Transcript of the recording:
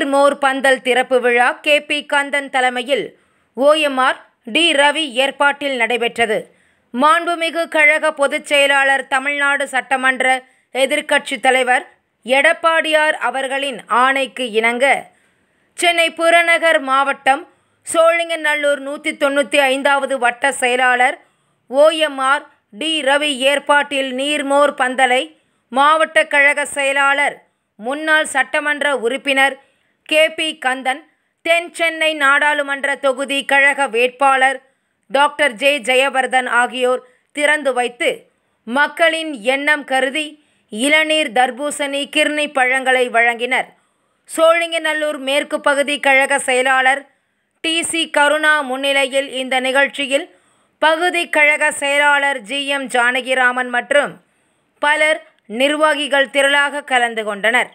நீர்மோர் பந்தல் திறப்பு விழா கே.பி. கந்தன் தலைமையில் ஓ.எம்.ஆர். டி. ரவி ஏற்பாட்டில் நடைபெற்றது. மாண்புமிகு கழக பொதுச் செயலாளர், தமிழ்நாடு சட்டமன்ற எதிர்க்கட்சித் தலைவர் எடப்பாடியார் அவர்களின் ஆணைக்கு இணங்க சென்னை புறநகர் மாவட்டம் சோழிங்கநல்லூர் 195வது வட்ட செயலாளர் ஓ.எம்.ஆர். டி. ரவி ஏற்பாட்டில் நீர்மோர் பந்தலை மாவட்ட கழக செயலாளர், முன்னாள் சட்டமன்ற உறுப்பினர் கே.பி. கந்தன், தென் சென்னை நாடாளுமன்ற தொகுதி கழக வேட்பாளர் டாக்டர் ஜெ. ஜெயவர்தன் ஆகியோர் திறந்து வைத்து மக்களின் எண்ணம் கருதி இளநீர், தர்பூசணி, கிர்னி பழங்களை வழங்கினர். சோழிங்கநல்லூர் மேற்கு பகுதி கழக செயலாளர் டி.சி. கருணா முன்னிலையில் இந்த நிகழ்ச்சியில் பகுதி கழக செயலாளர் ஜி.எம். ஜானகிராமன் மற்றும் பலர் நிர்வாகிகள் திரளாக கலந்து கொண்டனர்.